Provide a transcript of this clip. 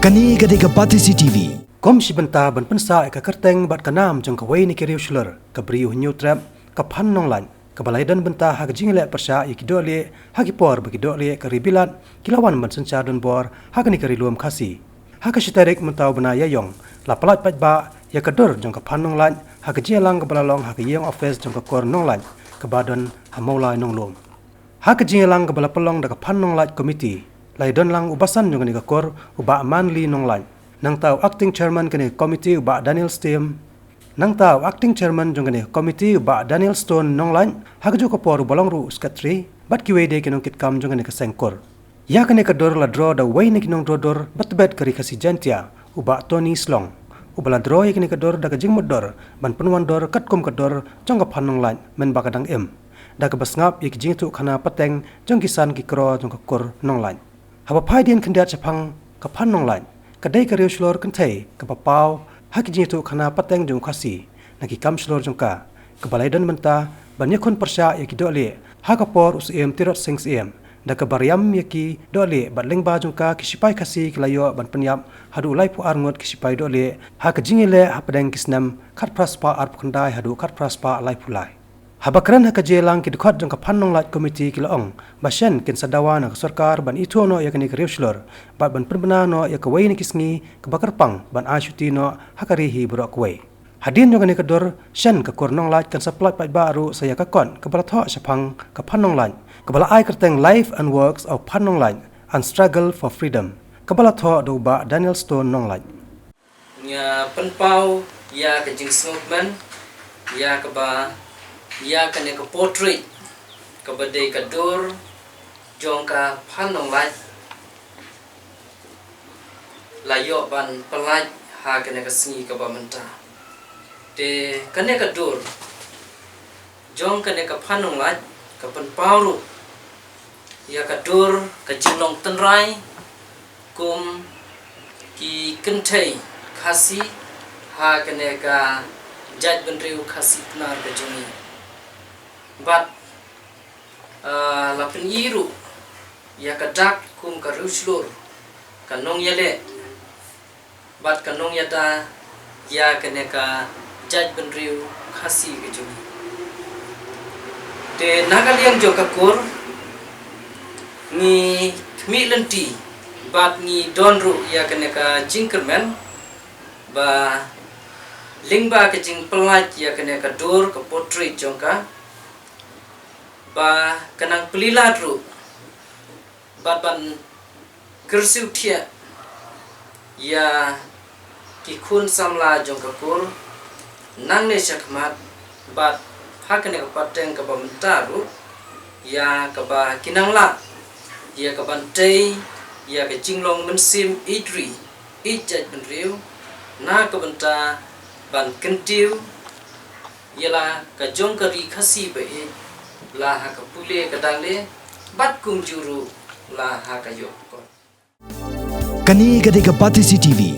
Kani gadega Pati CTV. Kom si benta ban pensa ka kerteng bat kanam jong ka wei ni keriu shler ka briu nyu trap ka phan nong lan ka balai dan benta ha ka jingle persa i kidole ha ki por ba kidole ka ribilat kilawan ban sencha don bor ha ka ni keri luam khasi ha ka shitarik mentau bana ya yong la palat pat ba ya ka dor jong ka phan nong lan ha ka jelang ka balalong ha ka yeng office jong ka kor nong lan ka badan ha maulai nong lom ha ka jelang ka balapalong da ka phan nong lan committee lai don lang ubasan jong ni ka kor uba manli nong lan nang tau acting chairman kene committee uba Daniel Stem nang tau acting chairman jong kene committee uba Daniel Stone nong lan hagju ko por bolong ru skatri bat ki wede kenong kit kam jong kene ka sengkor ya kene ka dor la draw da wei ni kinong dor bat bet kari kasi jantia uba Tony Slong ubala draw kene ka dor da ka jing modor ban penwan dor kat kom ka dor jong ka phanong lan men ba kadang em da ka basngap ik jing tu khana pateng jong kisan ki kro jong ka kor nong lan haba phai dian khandiat chapang ka phanong lan kadai ka riuslor kentai ka papau hak ji tu khana pateng jong khasi naki kam slor jong ka balai dan menta banya khon persya ya ki dole ha ka por us em tirot sings em da ka bariam ya ki dole batleng ba jong ka ki sipai khasi klayo ban penyap hadu lai pu arngot ki sipai dole ha ka jingile ha padang kisnam khat praspa ar phundai hadu khat praspa lai pulai habakran haka jelang ki dikhat jong ka phanong lat committee ki laong bashen kin sadawa na sarkar ban ithono ya kani kriuslor bat ban perbana no ya ka wei ni kisngi ka bakarpang ban ashuti no hakari hi burok wei hadin jong ni kador shen ka kornong lat kan supply pat baru saya ka kon ka balatho sapang ka phanong lat ka bala ai kerteng life and works of phanong lat and struggle for freedom ka balatho do ba Daniel Stone nong lat nya penpau ya ka jing smokeman ya ka ba ya kene ka portrait ka badai ka dor jong ka phanong lai layo ban pelaj ha kene ka singi ka ba menta te kene ka dor jong kene ka phanong lai ka pen pauru ya ka dor ka jinglong tenrai kum ki kentai khasi ha kene ka jaj benriu khasi pnar ka jongi bat lapin iru ya kadak kum karuslur kanong yale bat kanong yata ya keneka jaj benriu khasi kejuni te nagaliang jokakur ni mi lenti bat ni donru ya keneka jingkerman ba lingba ke jing pelat ya keneka dor ke portrait jongka ba kanang pelila dru bat ban kersiu thia ya ki khun samla jong kakur nang ne chakmat bat hakane ka pateng ka bamtaru ya ka ba kinangla ya ka bantei ya ka jinglong mensim idri ijat benriu na ka banta ban kentiu yala ka jong kari khasi be la ha ka pule ka dangle bat kum juru la ha ka yok Kani gadega Pati CTV.